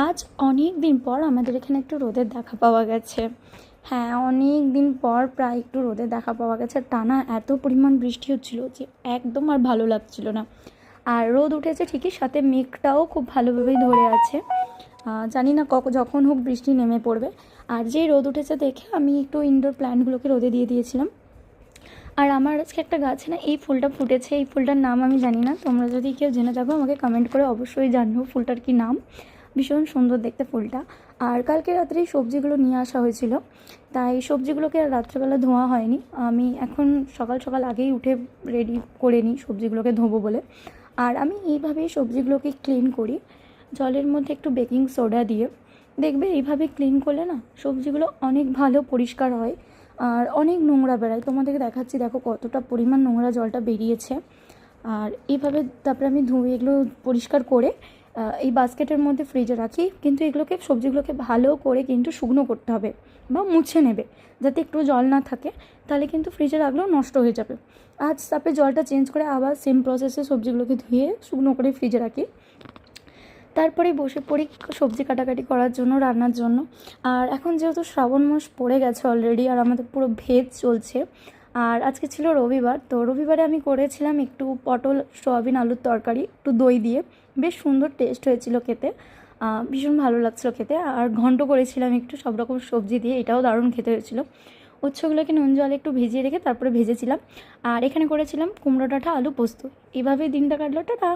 আজ অনেক দিন পর আমাদের এখানে একটু রোদের দেখা পাওয়া গেছে। হ্যাঁ, অনেক দিন পর প্রায় একটু রোদের দেখা পাওয়া গেছে। টানা এত পরিমাণ বৃষ্টি হচ্ছিল যে একদম আর ভালো লাগছিল না। আর রোদ উঠেছে ঠিকই, সাথে মেঘটাও খুব ভালোভাবেই ধরে আছে। জানি না যখন হোক বৃষ্টি নেমে পড়বে। আর যেই রোদ উঠেছে দেখে আমি একটু ইনডোর প্ল্যান্টগুলোকে রোদে দিয়ে দিয়েছিলাম। আর আমার আজকে একটা গাছে না এই ফুলটা ফুটেছে, এই ফুলটার নাম আমি জানি না। তোমরা যদি কেউ জেনে থাকো আমাকে কমেন্ট করে অবশ্যই জানিও ফুলটার কী নাম। ভীষণ সুন্দর দেখতে ফুলটা। আর কালকে রাত্রেই সবজিগুলো নিয়ে আসা হয়েছিল, তাই সবজিগুলোকে আর রাত্রেবেলা ধোয়া হয়নি। আমি এখন সকাল সকাল আগেই উঠে রেডি করে নিই সবজিগুলোকে ধোবো বলে। আর আমি এইভাবেই সবজিগুলোকে ক্লিন করি, জলের মধ্যে একটু বেকিং সোডা দিয়ে। দেখবে এইভাবে ক্লিন করলে না সবজিগুলো অনেক ভালো পরিষ্কার হয় আর অনেক নোংরা বেরোয়। তোমাদেরকে দেখাচ্ছি, দেখো কতটা পরিমাণ নোংরা জলটা বেরিয়েছে। আর এইভাবে তারপরে আমি ধুয়ে এগুলো পরিষ্কার করে এই বাস্কেটের মধ্যে ফ্রিজে রাখি। কিন্তু এগুলোকে সবজিগুলোকে ভালো করে কিন্তু শুকনো করতে হবে বা মুছে নেবে, যাতে একটু জল না থাকে, তাহলে কিন্তু ফ্রিজে রাখলেও নষ্ট হয়ে যাবে। আজ তারপরে জলটা চেঞ্জ করে আবার সেম প্রসেসে সবজিগুলোকে ধুয়ে শুকনো করে ফ্রিজে রাখি। তারপরে বসে পড়ি সবজি কাটাকাটি করার জন্য, রান্নার জন্য। আর এখন যেহেতু শ্রাবণ মাস পড়ে গেছে অলরেডি, আর আমাদের পুরো ভেজ চলছে। আর আজকে ছিল রবিবার, তো রবিবারে আমি করেছিলাম একটু পটল সয়াবিন আলুর তরকারি একটু দই দিয়ে। বেশ সুন্দর টেস্ট হয়েছিল খেতে, ভীষণ ভালো লাগছিলো খেতে। আর ঘন্ট করেছিলাম একটু সব রকম সবজি দিয়ে, এটাও দারুণ খেতে হয়েছিলো। উচ্ছগুলোকে নুন জলে একটু ভিজিয়ে রেখে তারপরে ভেজেছিলাম। আর এখানে করেছিলাম কুমড়ো ডাঁটা আলু পোস্ত। এভাবেই দিনটা কাটলো। টাটা।